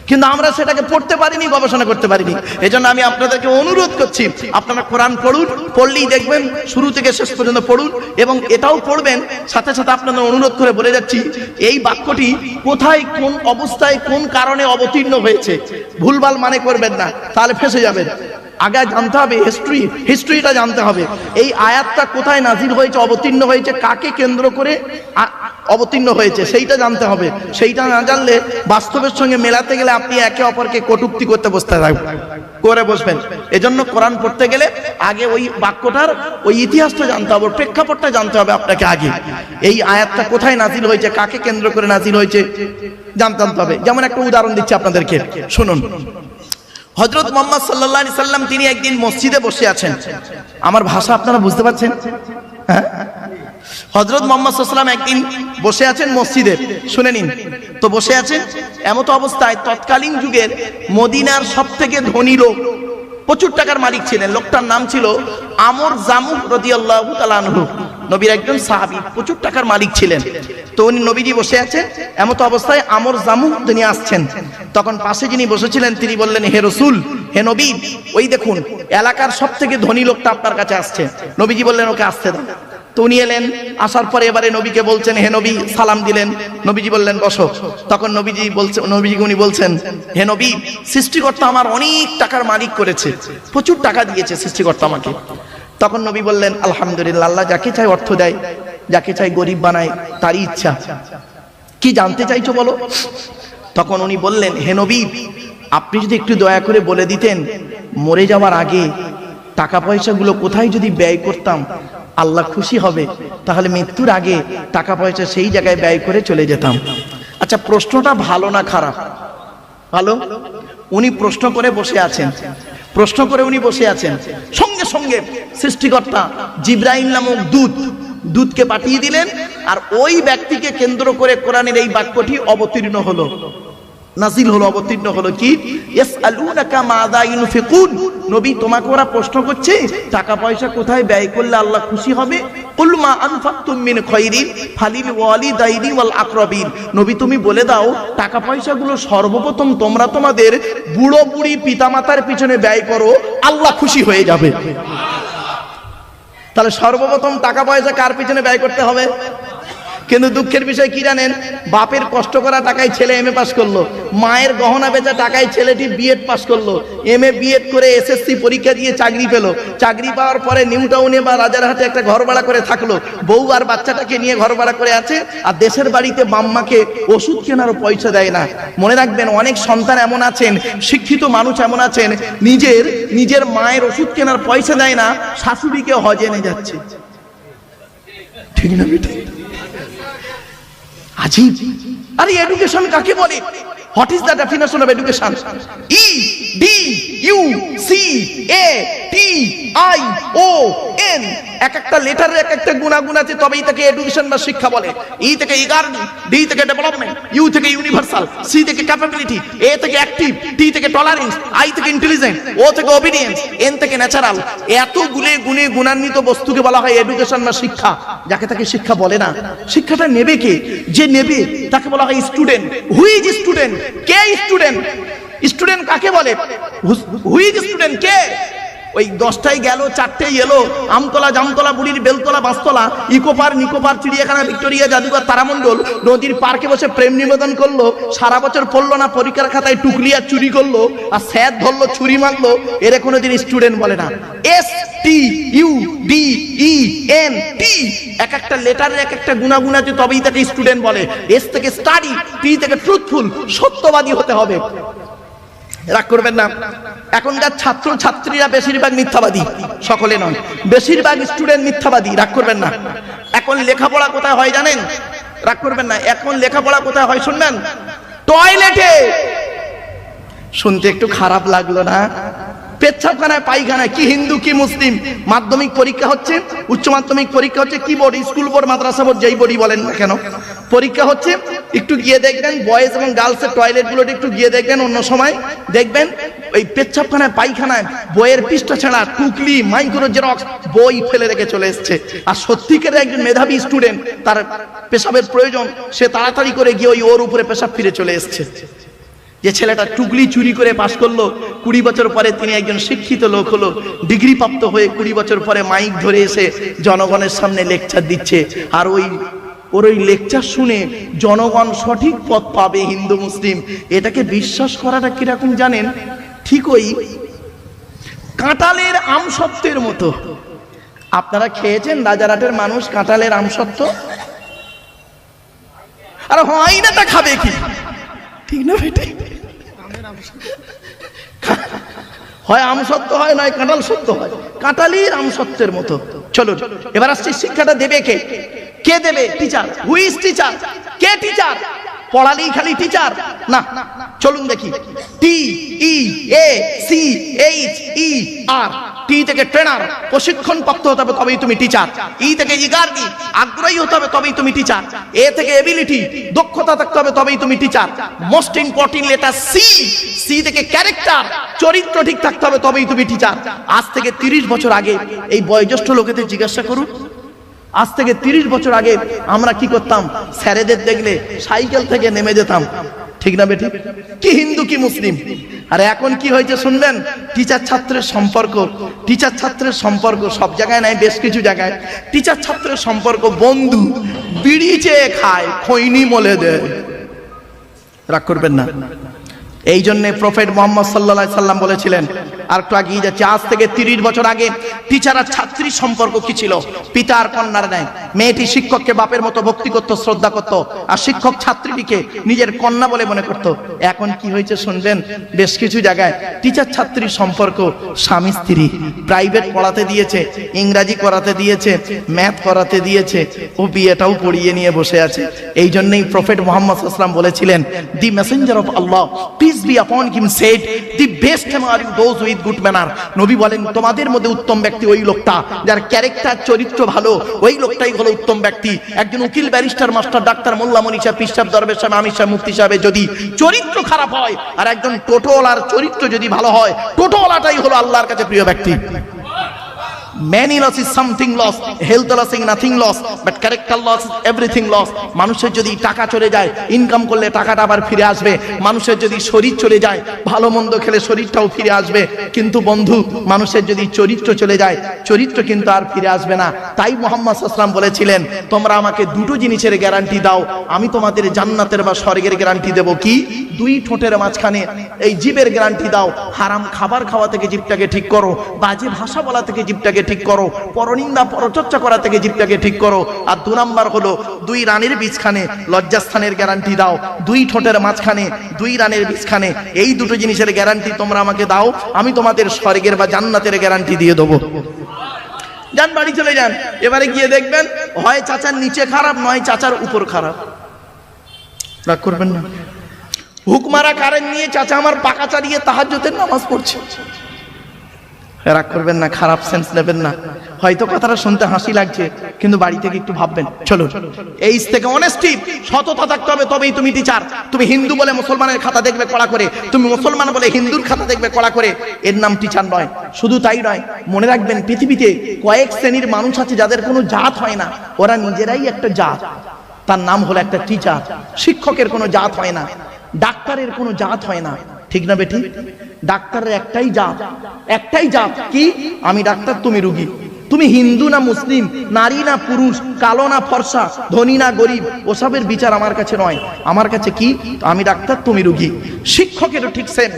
কিন্তু আমরা সেটাকে পড়তে পারিনি, গবেষণা করতে পারিনি। এজন্য আমি আপনাদেরকে অনুরোধ করছি, আপনারা কোরআন পড়ুন, পড়লেই দেখবেন শুরু থেকে শেষ পর্যন্ত পড়ুন, এবং এটাও পড়বেন। সাথে সাথে আপনাদের অনুরোধ করে বলে যাচ্ছি, এই বাক্যটি কোথায়, কোন অবস্থায়, কোন কারণে অবতীর্ণ হয়েছে ভুলভাল মানে করবেন না, তাহলে ফেঁসে যাবেন। আগে জানতে হবে হিস্ট্রিটা জানতে হবে। এই আয়াতটা কোথায় নাজিল হয়েছে, অবতীর্ণ হয়েছে, কাকে কেন্দ্র করে অবতীর্ণ হয়েছে সেইটা জানতে হবে। সেইটা না জানলে বাস্তবের সঙ্গে মেলাতে গেলে আপনি একে অপরকে কটূক্তি করতে বসবেন। এজন্য কোরআন পড়তে গেলে আগে ওই বাক্যটার ওই ইতিহাসটা জানতে হবে, প্রেক্ষাপটটা জানতে হবে আপনাকে আগে। এই আয়াতটা কোথায় নাজিল হয়েছে, কাকে কেন্দ্র করে নাজিল হয়েছে জানতে হবে। যেমন একটা উদাহরণ দিচ্ছি আপনাদেরকে, শুনুন। হযরত মুহাম্মদ সাল্লাল্লাহু আলাইহি সাল্লাম তিনি একদিন মসজিদে বসে আছেন। আমার ভাষা আপনারা বুঝতে পারছেন? হ্যাঁ, হযরত মুহাম্মদ সাল্লাল্লাহু আলাইহি সাল্লাম একদিন বসে আছেন মসজিদে, শুনে নিন। তো বসে আছেন, এমত অবস্থায় তৎকালীন যুগের মদিনার সবথেকে ধনী লোক, প্রচুর টাকার মালিক ছিলেন, লোকটার নাম ছিল আমর জামুহ রাদিয়াল্লাহু তাআলা আনহু, নবীর একজন সাহাবী, প্রচুর টাকার মালিক ছিলেন। তো উনি নবীজি বসে আছেন, এমত অবস্থায় আমর জামুহ তিনি আসছেন। তখন পাশে যিনি বসেছিলেন তিনি বললেন, হে রাসূল, হে নবী, ওই দেখুন এলাকার সবথেকে ধনী লোকটা আপনার কাছে আসছে। নবীজি বললেন, ওকে আসতে দাও। তো উনি এলেন, আসার পরে এবারে নবীকে বলছেন, হে নবী, সালাম দিলেন। নবীজি বললেন, বসো। তখন নবীজিকে উনি বলছেন, হে নবী, সৃষ্টিকর্তা আমার অনেক টাকার মালিক করেছে, প্রচুর টাকা দিয়েছে সৃষ্টিকর্তা আমাকে। তখন নবী বললেন, আলহামদুলিল্লাহ, আল্লাহ যাকে চায় অর্থ দেয়, যাকে চায় গরিব বানায়, তারই ইচ্ছা। কি জানতে চাইছো বলো? তখন উনি বললেন, হে নবী, আপনি যদি একটু দয়া করে বলে দিতেন মরে যাওয়ার আগে টাকা পয়সাগুলো কোথায় যদি ব্যয় করতাম আল্লাহ খুশি হবে, তাহলে মৃত্যুর আগে টাকা পয়সা সেই জায়গায় ব্যয় করে চলে যেতাম। আচ্ছা, প্রশ্নটা ভালো না খারাপ? ভালো। উনি প্রশ্ন করে বসে আছেন, সঙ্গে সঙ্গে সৃষ্টিকর্তা জিবরাইল নামক দূতকে পাঠিয়ে দিলেন, আর ওই ব্যক্তিকে কেন্দ্র করে কোরআনের এই বাক্যটি অবতীর্ণ হলো, নাজিল হলো, অবতীর্ণ হলো। কি? ইয়াসআলুনাকা মাযা ইউনফিকুন, নবী তোমাকে ওরা প্রশ্ন করছে টাকা পয়সা কোথায় ব্যয় করলে আল্লাহ খুশি হবে। কুল মা আনফাকতুম মিন খায়রিন ফালিল ওয়ালিদাইনি ওয়াল আকরাবিন, নবী তুমি বলে দাও টাকা পয়সাগুলো সর্বপ্রথম তোমরা তোমাদের বুড়ো বুড়ি পিতামাতার পিছনে ব্যয় করো, আল্লাহ খুশি হয়ে যাবে। তাহলে সর্বপ্রথম টাকা পয়সা কার পিছনে ব্যয় করতে হবে? কিন্তু দুঃখের বিষয় কি জানেন, বাপের কষ্ট করা টাকায় ছেলে এমএ পাস করলো, মায়ের গহনা বেচা টাকায় ছেলেটি বিএড পাস করলো, এমএ বিএড করে এসএসসি পরীক্ষা দিয়ে চাকরি পেলো, চাকরি পাওয়ার পরে নিউ টাউনে বা রাজারহাটে একটা ঘর ভাড়া করে থাকলো, বউ আর বাচ্চাটাকে নিয়ে ঘর ভাড়া করে আছে, আর দেশের বাড়িতে বাম্মাকে ওষুধ কেনারও পয়সা দেয় না। মনে রাখবেন, অনেক সন্তান এমন আছেন, শিক্ষিত মানুষ এমন আছেন, নিজের মায়ের ওষুধ কেনার পয়সা দেয় না, শাশুড়িকে হজে নিয়ে যাচ্ছে। ঠিক না বেটা? আজীব। আরে এডুকেশন কাকে বলে? What is the definition of education? E D U C A T I O N, এক একটা লেটারের এক একটা গুণাগুণ আছে, তবেই তাকে এডুকেশন বা শিক্ষা বলে। ই থেকে ইগার্নিং, ডি থেকে ডেভেলপমেন্ট, ইউ থেকে ইউনিভার্সাল, সি থেকে ক্যাপাবিলিটি, এ থেকে অ্যাক্টিভ, টি থেকে টলারেন্স, আই থেকে ইন্টেলিজেন্ট, ও থেকে ওবিডিয়েন্স, এন থেকে ন্যাচারাল। এত গুণে গুণান্বিত বস্তুকে বলা হয় এডুকেশন বা শিক্ষা। যাকে তাকে শিক্ষা বলে না। শিক্ষাটা নেবে কে? যে নেবে তাকে বলা হয় স্টুডেন্ট। Who is student? কে স্টুডেন্ট? স্টুডেন্ট কাকে বলে? Who is student? কে? ওই 10টায় গেল, 4টেই এলো, আমতলা, জামতলা, বুড়ির বেলতলা, বাসতলা, ইকোপার, নিকোপার, চিড়িয়াখানা, ভিক্টোরিয়া, জাদুঘর, তারামণ্ডল, নদীর পার্কে বসে প্রেম নিবেদন করলো, সারা বছর পড়লো না, পরীক্ষার খাতায় টুকলি আর চুরি করলো, আর স্যার ধরলো, ছুরি মারলো, এর কোনোদিন স্টুডেন্ট বলে না। S T U D E N T, এক একটা লেটারের এক একটা গুণাগুণ আছে, তবেই তাকে স্টুডেন্ট বলে। এস থেকে স্টাডি, টি থেকে ট্রুথফুল, সত্যবাদী হতে হবে। রাগ করবেন না, এখনকার ছাত্র ছাত্রীরা বেশিরভাগ মিথ্যাবাদী, সকলে নয়, বেশিরভাগ স্টুডেন্ট মিথ্যাবাদী। রাগ করবেন না। এখন লেখাপড়া কোথায় হয় জানেন? রাগ করবেন না, এখন লেখাপড়া কোথায় হয় শুনবেন? টয়লেটে। শুনতে একটু খারাপ লাগলো না? পেচ্ছাপখানায়, পায়খানায়। কি হিন্দু কি মুসলিম? মাধ্যমিক পরীক্ষা হচ্ছে, উচ্চ মাধ্যমিক পরীক্ষা হচ্ছে, কি বোর্ড, স্কুল বোর্ড, মাদ্রাসা বোর্ড, যেই বোর্ডই বলেন না কেন, পরীক্ষা হচ্ছে, একটু গিয়ে দেখবেন বয়েজ এবং গার্লসের টয়লেট গুলোতে একটু গিয়ে দেখবেন, অন্য সময় দেখবেন ওই পেচ্ছাপখানায়, পায়খানায় বইয়ের পৃষ্ঠা ছাড়া টুকলি, মাইক্রো জেরক্স বই ফেলে রেখে চলে এসছে। আর সত্যিকারে একজন মেধাবী স্টুডেন্ট, তার পেশাবের প্রয়োজন, সে তাড়াতাড়ি করে গিয়ে ওর উপরে পেশাব ফিরে চলে এসছে। যে ছেলেটা টুকলি চুরি করে পাস করলো, 20 বছর পরে তিনি একজন শিক্ষিত লোক হলো, ডিগ্রি প্রাপ্ত হয়ে 20 বছর পরে মাইক ধরে এসে জনগণের সামনে লেকচার দিচ্ছে। আর ওই লেকচার শুনে জনগণ সঠিক পথ পাবে, হিন্দু মুসলিম, এটাকে বিশ্বাস করাটা কিরকম জানেন? ঠিক ওই কাঁঠালের আমসত্ত্বের মতো। আপনারা খেয়েছেন রাজারহাটের মানুষ কাঁঠালের আমসত্ত্ব? আর হয় না তা খাবে কি? ঠিক না বেটে? হয় আমসত্ত্ব হয়, নয় কাঁঠাল সত্য হয়। কাঁঠালের আমসত্ত্বের মতো। চলো এবার আসছে, শিক্ষাটা দেবে কে? কে দেবে? টিচার। Who is teacher? কে টিচার? পড়ালেই খালি টিচার না, চলুন দেখি। টি ই এ সি এইচ ই আর। টি থেকে ট্রেনার, প্রশিক্ষণ প্রাপ্ত হতে হবে তবেই তুমি টিচার। ই থেকে ইগারগি, আগ্রহী হতে হবে তবেই তুমি টিচার। এ থেকে এবিলিটি, দক্ষতা থাকতে হবে তবেই তুমি teacher. Most important letter C. C থেকে ক্যারেক্টার, চরিত্র ঠিক থাকতে হবে তবেই তুমি টিচার। আজ থেকে 30 বছর আগে এই বয়োজ্যেষ্ঠ লোকেদের জিজ্ঞাসা করুন, আজ থেকে 30 বছর আগে আমরা কি করতাম? স্যারেদের দেখলে সাইকেল থেকে নেমে যেতাম, ঠিক না বেটি? কি হিন্দু কি মুসলিম। আর এখন কি হয়েছে শুনবেন? টিচার ছাত্রের সম্পর্ক, টিচার ছাত্রের সম্পর্ক সব জায়গায় নাই, বেশ কিছু জায়গায় টিচার ছাত্রের সম্পর্ক বন্ধু, বিড়ি চেয়ে খায়, খৈনি মলে দেয়। রাগ করবেন না। এই জন্য প্রফেট মুহাম্মদ সাল্লাল্লাহু আলাইহি সাল্লাম বলেছিলেন, আর একটু আগিয়ে যাচ্ছে, আজ থেকে 30 বছর আগে টিচার আর ছাত্রীর সম্পর্ক কি ছিল? পিতা আর কন্যার ন্যায়। মেয়েটি শিক্ষককে বাপের মতো ভক্তি করত, শ্রদ্ধা করত, আর শিক্ষক ছাত্রীটিকে নিজের কন্যা বলে মনে করত। এখন কি হয়েছে শুনবেন? বেশ কিছু জায়গায় টিচার ছাত্রীর সম্পর্ক স্বামী স্ত্রী। প্রাইভেট পড়াতে দিয়েছে, ইংরাজি করাতে দিয়েছে, ম্যাথ করাতে দিয়েছে, ও বিয়েটাও পড়িয়ে নিয়ে বসে আছে। এই জন্যই প্রফেট মুহাম্মদ সাল্লাল্লাহু আলাইহি ওয়াসাল্লাম বলেছিলেন, দি Messenger of Allah peace be upon him said, the best are those with good manner. নবী বলেন, তোমাদের মধ্যে উত্তম ব্যক্তি ওই লোকটা যার ক্যারেক্টার, চরিত্র ভালো, ওই লোকটাই হলো উত্তম ব্যক্তি। একজন উকিল, ব্যারিস্টার, মাস্টার, ডাক্তার, মোল্লা, মনীষী সাহেব, পীর সাহেব, দরবেশ সাহেব, আমির সাহেব, মুফতি সাহেবের যদি চরিত্র খারাপ হয়, আর একজন টোটোওয়ালার চরিত্র যদি ভালো হয়, টোটোওয়ালাটাই হলো আল্লাহর কাছে প্রিয় ব্যক্তি। Many loss is something lost, health loss is nothing lost, but character loss is everything lost. মানুষের যদি টাকা চলে যায়, ইনকাম করলে টাকাটা আবার ফিরে আসবে। মানুষের যদি শরীর চলে যায়, ভালো মন্দ খেলে শরীরটাও ফিরে আসবে। কিন্তু বন্ধু, মানুষের যদি চরিত্র চলে যায়, চরিত্র কিন্তু আর ফিরে আসবে না। তাই মুহাম্মদ সাল্লাল্লাহু আলাইহি ওয়াসাল্লাম বলেছিলেন, তোমরা আমাকে দুটো জিনিসের গ্যারান্টি দাও, আমি তোমাদের জান্নাতের বা স্বর্গের গ্যারান্টি দেব। কি? দুই ঠোঁটের মাঝখানে এই জিভের গ্যারান্টি দাও, হারাম খাবার খাওয়া থেকে জিভটাকে ঠিক করো, বাজে ভাষা বলা থেকে জিভটাকে ঠিক করো, পরনিন্দা পরচর্চা করা থেকে জিভটাকে ঠিক করো। আর 2 নাম্বার হলো, 2 রানের বীজখানে লজ্জাস্থানের গ্যারান্টি দাও, 2 ঠোঁটের মাঝখানে 2 রানের বীজখানে। এই দুটো জিনিসের গ্যারান্টি তোমরা আমাকে দাও, আমি তোমাদের স্বর্গের বা জান্নাতের গ্যারান্টি দিয়ে দেবো। যান বাড়ি চলে যান। এবারে গিয়ে দেখবেন, হয় চাচার নিচে খারাপ, নয় চাচার উপর খারাপ। রাগ করবেন না। হুকমারা কারেন্ট নিয়ে চাচা আমার পাকা চালিয়ে তাহাজ্জুদের নামাজ পড়ছে। রাগ করবেন না, খারাপ সেন্স নেবেন না। হয়তো কথাটা শুনতে হাসি লাগছে, কিন্তু বাড়ি থেকে একটু ভাববেন। চলো, এই থেকে অনেস্টি, সততা থাকতে হবে, তবেই তুমি টিচার। তুমি হিন্দু বলে মুসলমানের খাতা দেখবে কড়া করে, তুমি মুসলমান বলে হিন্দুর খাতা দেখবে কড়া করে, এর নাম টিচার নয়। শুধু তাই নয়, মনে রাখবেন, পৃথিবীতে কয়েক শ্রেণীর মানুষ আছে যাদের কোনো জাত হয় না, ওরা নিজেরাই একটা জাত, তার নাম হলো একটা টিচার। শিক্ষকের কোনো জাত হয় না, ডাক্তারের কোনো জাত হয় না, ঠিক না বেটি? ডাক্তারের একটাই জাত, একটাই জাত। কি? আমি ডাক্তার, তুমি রুগী। তুমি হিন্দু না মুসলিম, নারী না পুরুষ, কালো না ফর্সা, ধনী না গরিব, ওসবের বিচার আমার কাছে নয়। আমার কাছে কি? আমি ডাক্তার, তুমি রুগী। শিক্ষকেরও ঠিক সেম।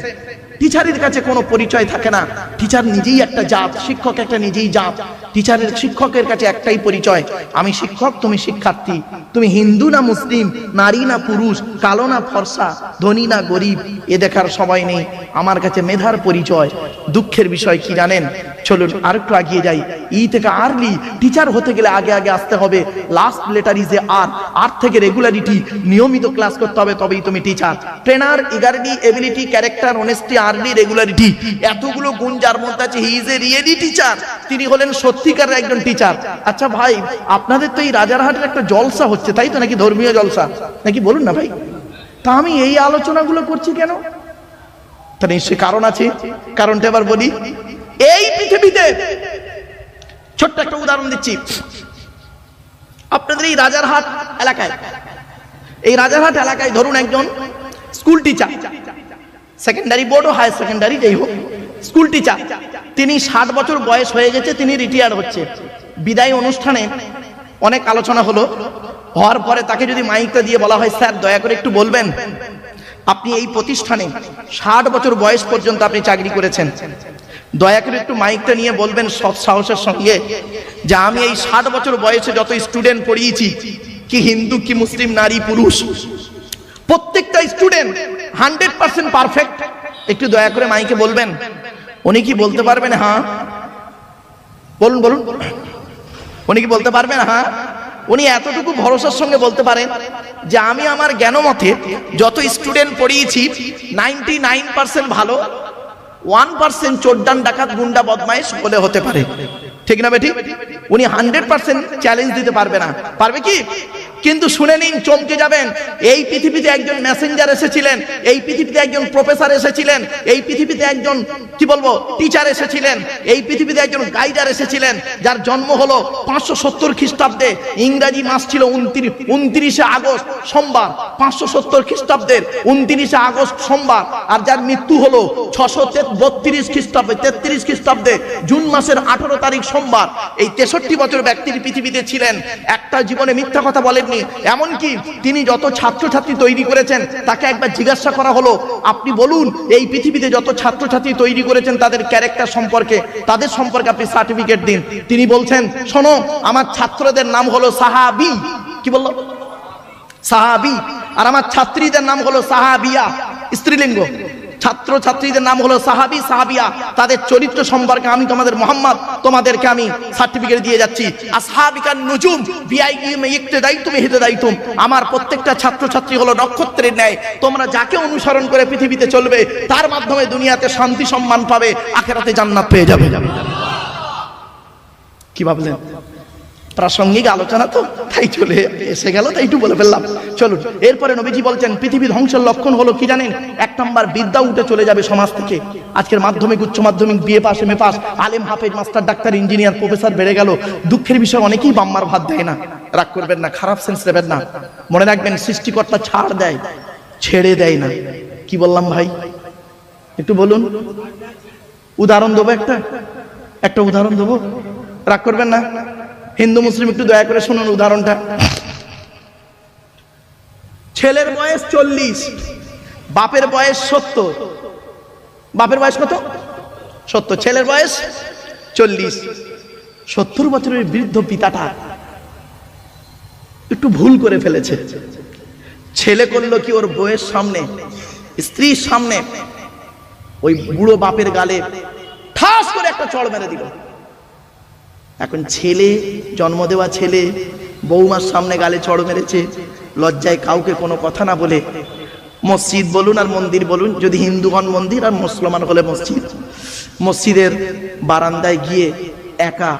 টিচারের কাছে কোনো পরিচয় থাকে না, টিচার নিজেই একটা জাত, শিক্ষক একটা নিজেই জাত। টিচারের, শিক্ষকের কাছে একটাই পরিচয়, আমি শিক্ষক, তুমি শিক্ষার্থী। তুমি হিন্দু না মুসলিম, নারী না পুরুষ, কালো না ফর্সা, ধনী না গরিব, এ দেখার সময় নেই। আমার কাছে মেধার পরিচয়। দুঃখের বিষয় কি জানেন? চলুন আরেকটু এগিয়ে যাই। ই থেকে আর্লি টিচার হতে গেলে আগে আগে আসতে হবে last letter is A R. আর থেকে রেগুলারিটি, নিয়মিত ক্লাস করতে হবে, তবেই তুমি টিচার। ট্রেনার, ইগারিটি, ability, character, honesty, early, regularity, এতগুলো গুণ যার মধ্যে আছে, he is a really teacher. তিনি হলেন সত্যিকারের একজন টিচার। আচ্ছা ভাই, আপনাদের তো এই রাজারহাটের একটা জলসা হচ্ছে, তাই তো? নাকি ধর্মীয় জলসা নাকি? বলুন না ভাই। তা আমি এই আলোচনাগুলো করছি কেন? তা নিশ্চয়ই কারণ আছে। কারণটা এবার বলি। এই পৃথিবীতে ছোট্ট একটা উদাহরণ দিচ্ছি। আপনাদের এই রাজারহাট এলাকায়, এই রাজারহাট এলাকায় ধরুন একজন স্কুল টিচার, সেকেন্ডারি বোর্ড ও হায়ার সেকেন্ডারি, যাই হোক, স্কুল টিচার। তিনি 60 বছর বয়স হয়ে গেছে, তিনি রিটায়ার হচ্ছে। বিদায় অনুষ্ঠানে অনেক আলোচনা হলো। হওয়ার পরে তাকে যদি মাইকটা দিয়ে বলা হয়, স্যার দয়া করে একটু বলবেন, আপনি এই প্রতিষ্ঠানে 60 বছর বয়স পর্যন্ত আপনি চাকরি করেছেন, দয়া করে একটু মাইকটা নিয়ে বলবেন সব সাহসের সঙ্গে যে আমি এই 60 বছর বয়সে যত স্টুডেন্ট পড়িয়েছি, কি হিন্দু কি মুসলিম নারী পুরুষ, প্রত্যেকটা স্টুডেন্ট 100% পারফেক্ট? একটু দয়া করে মাইকে বলবেন। উনি কি বলতে পারবেন? হ্যাঁ বলুন বলুন, উনি কি বলতে পারবেন? হ্যাঁ। উনি এতটুকু ভরসার সঙ্গে বলতে পারেন যে আমি আমার জ্ঞান মতে যত স্টুডেন্ট পড়িয়েছি 99% ভালো, 1% চোরডান ডাকাত গুন্ডা বদমাইশ বলে হতে পারে। ঠিক না বেটি? উনি 100% চ্যালেঞ্জ দিতে পারবে না। পারবে কি? কিন্তু শুনে নিন, চমকে যাবেন। এই পৃথিবীতে একজন মেসেঞ্জার এসেছিলেন, এই পৃথিবীতে একজন প্রফেসর এসেছিলেন, এই পৃথিবীতে একজন কি বলবো টিচার এসেছিলেন, এই পৃথিবীতে একজন গাইডার এসেছিলেন, যার জন্ম হলো 570 খ্রিস্টাব্দে। ইংরাজি মাস ছিল 29শে আগস্ট সোমবার, 570 খ্রিস্টাব্দের 29শে আগস্ট সোমবার। আর যার মৃত্যু হলো 632 খ্রিস্টাব্দে, 33 খ্রিস্টাব্দে জুন মাসের 18 তারিখ সোমবার। এই 63 বছর ব্যক্তির পৃথিবীতে ছিলেন, একটা জীবনে মিথ্যা কথা বলেননি। এমনকি তিনি যত ছাত্রছাত্রী তৈরি করেছেন, তাকে একবার জিজ্ঞাসা করা হলো আপনি বলুন এই পৃথিবীতে যত ছাত্রছাত্রী তৈরি করেছেন তাদের ক্যারেক্টার সম্পর্কে, তাদের সম্পর্কে আপনি সার্টিফিকেট দিন। তিনি বলছেন শোনো, আমার ছাত্রদের নাম হলো সাহাবী। কি বললো? সাহাবী। আর আমার ছাত্রীদের নাম হলো সাহাবিয়া, স্ত্রীলিঙ্গ। ছাত্র ছাত্রীদের নাম হলো সাহাবী সাহাবিয়া। তাদের চরিত্র সম্পর্কে আমি তোমাদের মোহাম্মদ তোমাদেরকে আমি সার্টিফিকেট দিয়ে যাচ্ছি। আসহাবিকান নুজুম বিআইইম ইক্তেদাইতুম ইহতেদাইতুম। আমার প্রত্যেকটা ছাত্র ছাত্রী হলো নক্ষত্রের ন্যায়। তোমরা যাকে অনুসরণ করে পৃথিবীতে চলবে তার মাধ্যমে দুনিয়াতে শান্তি সম্মান পাবে, আখিরাতে জান্নাত পেয়ে যাবে। কি ভাবলেন? প্রাসঙ্গিক আলোচনা তো, তাই চলে এসে গেল, তাই একটু বলে ফেললাম। চলুন, এরপরে নবীজি বলছেন পৃথিবী ধ্বংসের লক্ষণ হলো কি জানেন? 1 নাম্বার, বিদ্যা উঠে চলে যাবে সমাজ থেকে। আজকের মাধ্যমিক উচ্চ মাধ্যমিক বিএ পাস এমএ পাস আলেম হাফেজ মাস্টার ডাক্তার ইঞ্জিনিয়ার প্রফেসর বেড়ে গেল। দুঃখের বিষয় অনেকেই বাম্মার ভাত দেয় না। রাগ করবেন না, খারাপ সেন্স নেবেন না। মনে রাখবেন সৃষ্টিকর্তা ছাড় দেয়, ছেড়ে দেয় না। কি বললাম ভাই? একটু বলুন। উদাহরণ দেবো, একটা উদাহরণ দেবো, রাগ করবেন না। হিন্দু মুসলিম একটু দয়া করে শুনুন উদাহরণটা। ছেলের বয়স 40, বাপের বয়স 70। বাপের বয়স কত? 70। ছেলের বয়স 40। 70 বছরের বৃদ্ধ পিতাটা একটু ভুল করে ফেলেছে। ছেলে করলো কি, ওর বউয়ের সামনে, স্ত্রীর সামনে ওই বুড়ো বাপের গালে ঠাস করে একটা চড় মেরে দিল। এখন ছেলে, জন্ম দেওয়া ছেলে বৌমার সামনে গালে চড় মেরেছে, লজ্জায় কাউকে কোনো কথা না বলে মসজিদ বলুন আর মন্দির বলুন, যদি হিন্দু হন মন্দির আর মুসলমান হলে মসজিদ, মসজিদের বারান্দায় গিয়ে একা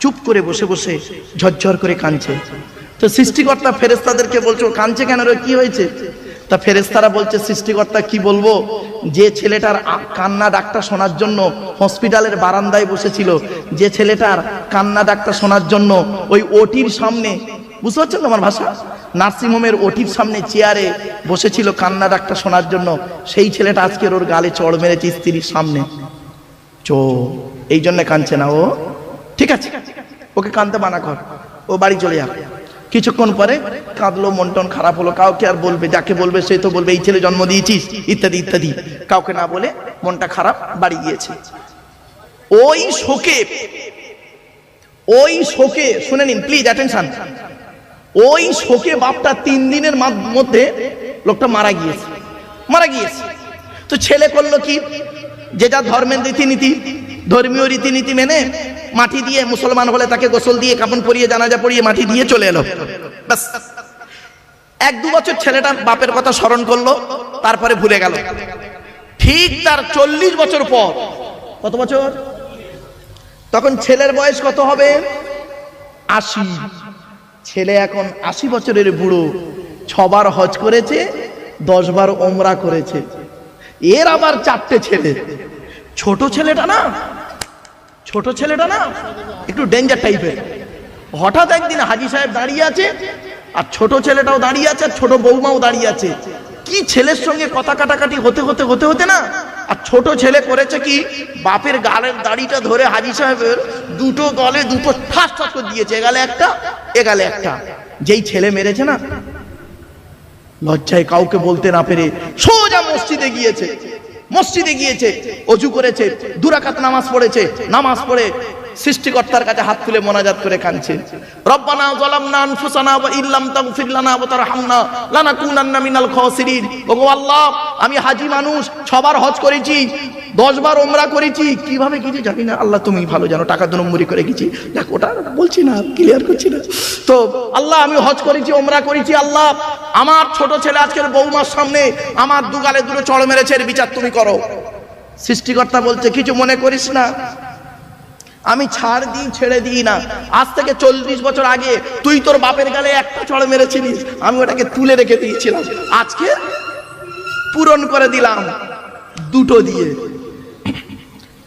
চুপ করে বসে বসে ঝরঝর করে কাঁদছে। তো সৃষ্টিকর্তা ফেরেশতাদেরকে বলছে কাঁদছে কেন রে, কি হয়েছে? তা ফেরেশতারা বলছে সৃষ্টিকর্তা কি বলবো, যে ছেলেটার কান্না ডাকটা শোনার জন্য হসপিটালের বারান্দায় বসেছিল, যে ছেলেটার কান্না ডাকটা শোনার জন্য ওই ওটির সামনে, বুঝতে পারছেন আমার ভাষা, নার্সিংহোমের ওটির সামনে চেয়ারে বসেছিল কান্না ডাকটা শোনার জন্য, সেই ছেলেটা আজকের ওর গালে চড় মেরেছে স্ত্রীর সামনে। এই জন্য কাঁদছে না ও। ঠিক আছে, ওকে কাঁদতে মানা কর, ও বাড়ি চলে যাবে। কিছুক্ষণ পরে কাঁদলো, মন টন খারাপ হলো, কাউকে আর বলবে, যাকে বলবে সে তো বলবে এই ছেলে জন্ম দিয়েছিস ইত্যাদি ইত্যাদি, কাউকে না বলে মনটা খারাপ, বাড়ি গিয়েছে। ওই শোকে শুনে নিন প্লিজ অ্যাটেনশন, ওই শোকে বাপটা 3 দিনের মধ্যে লোকটা মারা গিয়েছে। তো ছেলে করলো কি, যে যা ধর্মের রীতিনীতি, ধর্মীয় রীতিনীতি মেনে মাটি দিয়ে, মুসলমান হলে তাকে গোসল দিয়ে কাফন পরিয়ে জানাজা পড়িয়ে মাটি দিয়ে চলে এলো। ব্যাস 1-2 বছর ছেলেটা বাপের কথা স্মরণ করলো, তারপরে ভুলে গেল। ঠিক তার 40 বছর পর, কত বছর? তখন ছেলের বয়স কত হবে? 80। ছেলে এখন 80 বছরের বুড়ো, 6 বার হজ করেছে, 10 বার ওমরা করেছে। এর আবার 4টে ছেলে। ছোট ছেলেটা না একটু ডেঞ্জার টাইপের। হঠাৎ একদিন হাজী সাহেব দাঁড়িয়ে আছে, আর ছোট ছেলেটাও দাঁড়িয়ে আছে, আর ছোট বৌমাও দাঁড়িয়ে আছে। কি ছেলের সঙ্গে কথা কাটাকাটি হতে না, আর ছোট ছেলে করেছে কি, বাপের গালের দাড়িটা ধরে হাজী সাহেবের দুটো গলে দুটো ঠাস ঠাস করে দিয়েছে, এ গালে একটা। যেই ছেলে মেরেছে না, লজ্জায় কাউকে বলতে না পেরে সোজা মসজিদে গিয়েছে, মসজিদে গিয়েছে, অজু করেছে, 2 রাকাত নামাজ পড়েছে, নামাজ পড়ে সৃষ্টিকর্তার কাছে হাত তুলে মোনাজাত করে কাঁদছে, রব্বানা যালামনা আনফুসানা ওয়া ইল্লাম তাগফির লানা ওয়া তারহামনা লানাকুনান্না মিনাল খাসিরিন। ওগো আল্লাহ, আমি হাজী মানুষ, 6 বার হজ করেছি, 10 বার ওমরা করেছি, কিভাবে গেছি জানি না, আল্লাহ তুমি ভালো জানো, টাকা 2 নম্বরি করে গেছি, দেখ ওটা বলছি না, ক্লিয়ার করছি না। তো আল্লাহ আমি হজ করেছি, ওমরা করেছি, আল্লাহ আমার ছোট ছেলে আজকের বৌমার সামনে আমার 2 গালে 2 চড় মেরেছে, এর বিচার তুমি করো। সৃষ্টিকর্তা বলছে কিছু মনে করিস না, আমি ছাড় দিই, ছেড়ে দিই না। আজ থেকে 40 বছর আগে তুই তোর বাপের গালে 1টা চড় মেরেছিলিস, আমি ওটাকে তুলে রেখে দিয়েছিলাম, আজকে পূরণ করে দিলাম 2টো দিয়ে।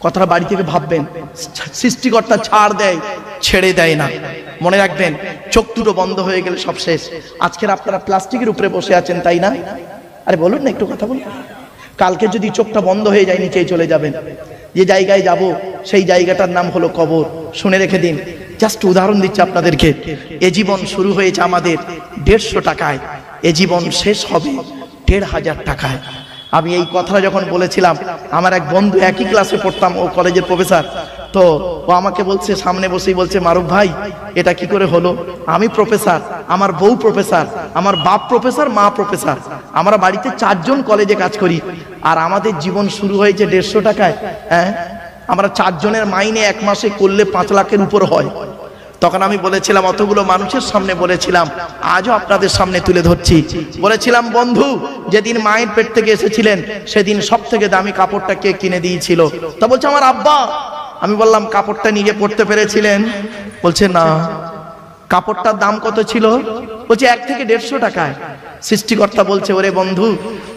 কথাটা বাড়ি থেকে ভাববেন, সৃষ্টিকর্তা ছাড় দেয়, ছেড়ে দেয় না। মনে রাখবেন, চোখ দুটো বন্ধ হয়ে গেলে সব শেষ। আজকের আপনারা প্লাস্টিকের উপরে বসে আছেন, তাই না? আরে বলুন না, একটু কথা বলুন। কালকে যদি চোখটা বন্ধ হয়ে যায়, নিচেই চলে যাবেন। যে জায়গায় যাব সেই জায়গাটার নাম হলো কবর। শুনে রেখে দিন, জাস্ট উদাহরণ দিচ্ছি আপনাদেরকে। এ জীবন শুরু হয়েছে আমাদের 150 টাকায়, এ জীবন শেষ হবে 1500 টাকায়। আমি এই কথাটা যখন বলেছিলাম, আমার এক বন্ধু, একই ক্লাসে পড়তাম, ও কলেজের প্রফেসর, তো ও আমাকে বলছে, সামনে বসেই বলছে, মারুফ ভাই এটা কি করে হলো? আমি প্রফেসর, আমার বউ প্রফেসর, আমার বাপ প্রফেসর, মা প্রফেসর, আমরা বাড়িতে 4 জন কলেজে কাজ করি, আর আমাদের জীবন শুরু হয়েছে 150 টাকায়। হ্যাঁ, আমরা 4 জনের মাইনে 1 মাসে করলে 5 লাখের উপর হয়। তখন আমি বলেছিলাম, অতগুলো মানুষের সামনে বলেছিলাম, আজও আপনাদের সামনে তুলে ধরছি, বলেছিলাম, বন্ধু যেদিন মায়ের পেট থেকে এসেছিলেন সেদিন সব থেকে দামি কাপড়টা কে কিনে দিয়েছিল? তা বলছে আমার আব্বা। আমি বললাম, কাপড়টা নিজে পরতে পেরেছিলেন? বলছে না। কাপড়টার দাম কত ছিল? বলছে 1 থেকে 150 টাকায়। সৃষ্টিকর্তা বলছে, ওরে বন্ধু,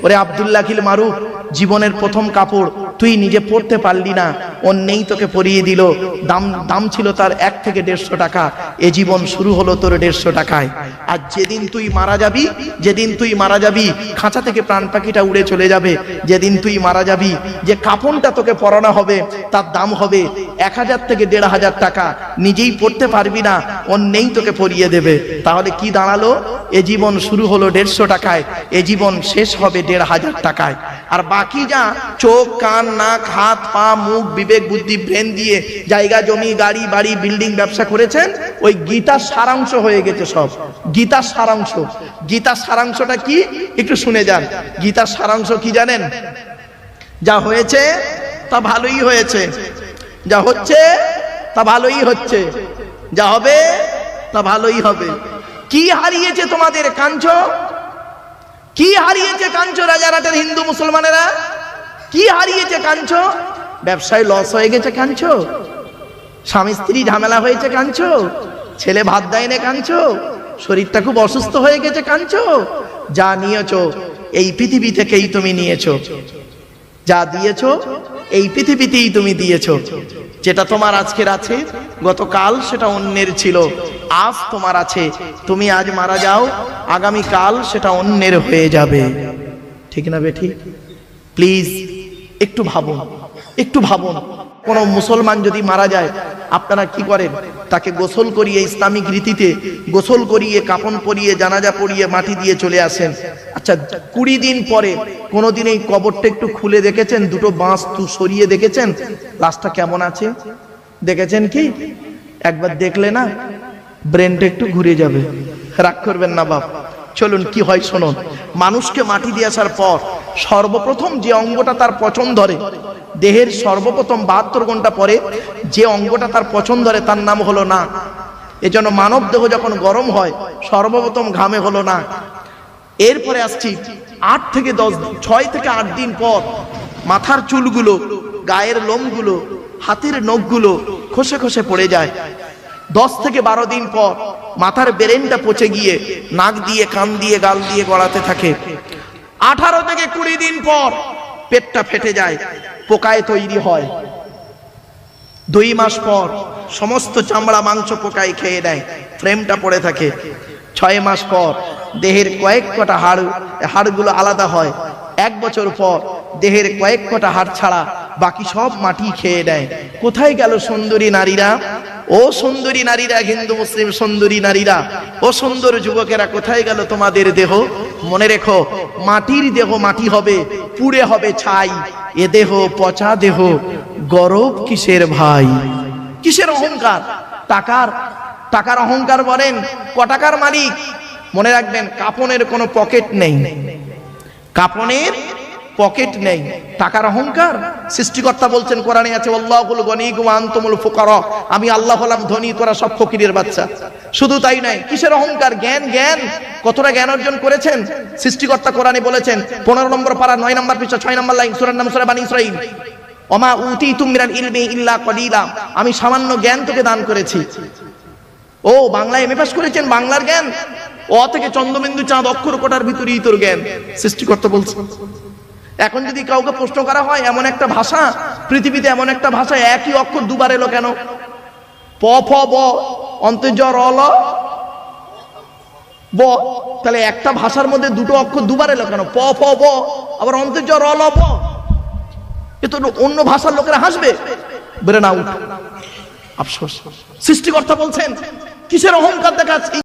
ওরে আব্দুল্লাহ খিল মারুফ, জীবনের প্রথম কাপড় তুই নিজে পরতে পারলি না, অন্যেই তোকে পরিয়ে দিল, দাম ছিল তার 1 থেকে 150 টাকা। এ জীবন শুরু হলো তোর 150 টাকায়। আর যেদিন তুই মারা যাবি, যেদিন তুই মারা যাবি, খাঁচা থেকে প্রাণ পাখিটা উড়ে চলে যাবে, যেদিন তুই মারা যাবি, যে কাফনটা তোকে পরানো হবে তার দাম হবে 1000 থেকে 1500 টাকা। নিজেই পড়তে পারবি না, অন্যেই তোকে পরিয়ে দেবে। তাহলে কি দাঁড়ালো? এ জীবন শুরু হলো 150 টাকায়, এ জীবন শেষ হবে 1500 টাকায়। আর বাকি যা চোখ, কান, নাক, হাত, পা, মুখ, বিবেক, বুদ্ধি, ব্রেন দিয়ে জায়গা, জমি, গাড়ি, বাড়ি, বিল্ডিং, ব্যবসা করেছেন, ওই গীতার সারাংশ হয়ে গেছে সব। গীতার সারাংশ। গীতার সারাংশটা কি একটু শুনে যান। গীতার সারাংশ কি জানেন? যা হয়েছে তা ভালোই হয়েছে, যা হচ্ছে তা ভালোই হচ্ছে, যা হবে তা ভালোই হবে। কি হারিয়েছে তোমাদের? কাঞ্চো। কি হারিয়েছে কাঞ্চো? রাজারহাটের হিন্দু মুসলমানেরা কি হারিয়েছে? কাঞ্চো। ব্যবসায় লস হয়ে গেছে কাঞ্চো, স্বামী স্ত্রী ঝামেলা হয়েছে কাঞ্চো, ছেলে ভাত দেয় না কাঞ্চো, শরীরটা খুব অসুস্থ হয়ে গেছে কাঞ্চো। যা নিয়েছো এই পৃথিবী থেকেই তুমি নিয়েছো, যা দিয়েছো এই পৃথিবীতেই তুমি দিয়েছো। যেটা তোমার আজকের আছে, গতকাল সেটা অন্যের ছিল, আজ তোমার আছে। তুমি আজ মারা যাও, আগামী কাল সেটা অন্যের হয়ে যাবে। ঠিক না বেঠি? প্লিজ একটু ভাবুন, একটু ভাবুন। কোন মুসলমান যদি মারা যায়, আপনারা কি করেন? তাকে গোসল করিয়ে, ইসলামিক রীতিতে গোসল করিয়ে, কাফন পরিয়ে, জানাজা পরিয়ে, মাটি দিয়ে চলে আসেন। আচ্ছা, 20 দিন পরে কোনোদিন এই কবরটা একটু খুলে দেখেছেন? 2টো বাঁশ সরিয়ে দেখেছেন লাশটা কেমন আছে? দেখেছেন কি? একবার দেখলে না ব্রেনটা একটু ঘুরে যাবে। রাগ করবেন না বাপ, চলুন কি হয় শুনুন। মানুষকে মাটি দিয়ে আসার পর সর্বপ্রথম যে অঙ্গটা তার পছন্দ ধরে, দেহের সর্বপ্রথম 72 ঘন্টা পরে যে অঙ্গটা তার পছন্দ ধরে, তার নাম হলো নাক। এজন্য মানব দেহ যখন গরম হয় সর্বপ্রথম ঘামে হলো নাক। এরপরে আসছি 6 থেকে 8 দিন পর মাথার চুলগুলো, গায়ের লোমগুলো, হাতের নখগুলো খসে খসে পড়ে যায়। 10 থেকে 12 দিন পর মাথার ব্রেনটা পচে গিয়ে নাক দিয়ে, কান দিয়ে, গাল দিয়ে গড়াতে থাকে। 18 থেকে 20 দিন পর পেটটা ফেটে যায়, পোকায় তৈরি হয়। 2 মাস পর সমস্ত চামড়া মাংস পোকায় খেয়ে নেয়, ফ্রেমটা পড়ে থাকে। 6 মাস পর দেহের কয়েক কটা হাড়গুলো আলাদা হয়। 1 বছর পর দেহের কয়েক কটা হাড় ছাড়া বাকি সব মাটি খেয়ে নেয়। কোথায় গেল সুন্দরী নারীরা? ও সুন্দরী নারীরা, হিন্দু মুসলিম সুন্দরী নারীরা, ও সুন্দর যুবকেরা, কোথায় গেল তোমাদের দেহ? মনে রেখো, মাটির দেহ মাটি হবে, পুড়ে হবে ছাই। এ দেহ পচা দেহ, গরব কিসের ভাই? কিসের অহংকার? টাকার অহংকার বলেন। ক টাকার মালিক? মনে রাখবেন, কাপনের কোনো পকেট নেই, কাপনের পকেট নেই। টাকার অহংকার। সৃষ্টিকর্তা বলছেন কোরআনে আছে, আল্লাহুল গনি ওয়া আনতুমুল ফুকারা, আমি আল্লাহ হলাম ধনী, তোরা সব ফকিরের বাচ্চা। শুধু তাই নয়, কিসের অহংকার? জ্ঞান। কতটা জ্ঞান অর্জন করেছেন? সৃষ্টিকর্তা কোরআনে বলেছেন 15 নম্বর পারা 9 নম্বর পৃষ্ঠা 6 নম্বর লাইন, সূরার নাম সূরা বানী ইসরাঈল, ওমা উতিতুম মিনাল ইলমি ইল্লা কলিলা, আমি সামান্য জ্ঞান তোকে দান করেছি। ও বাংলায় এমএ পাস করেছেন, বাংলার জ্ঞান, অ থেকে চন্দ্রবিন্দু চাঁদ অক্ষর কোটার ভিতরেই তোর জ্ঞান। সৃষ্টিকর্তা বলছেন। এখন যদি কাউকে প্রশ্ন করা হয়, এমন একটা ভাষা পৃথিবীতে, এমন একটা ভাষা একই অক্ষর দুবার এলো কেন? প ফ ব অন্তর্জ র ল ব, তাহলে একটা ভাষার মধ্যে দুটো অক্ষর দুবার এলো কেন? প ফ ব আবার অন্তর্জ র ল ব। এ তো অন্য ভাষার লোকেরা হাসবে। ব্রেন আউট, আফসোস। সৃষ্টিকর্তা বলছেন কিসের অহংকার দেখাচ্ছি?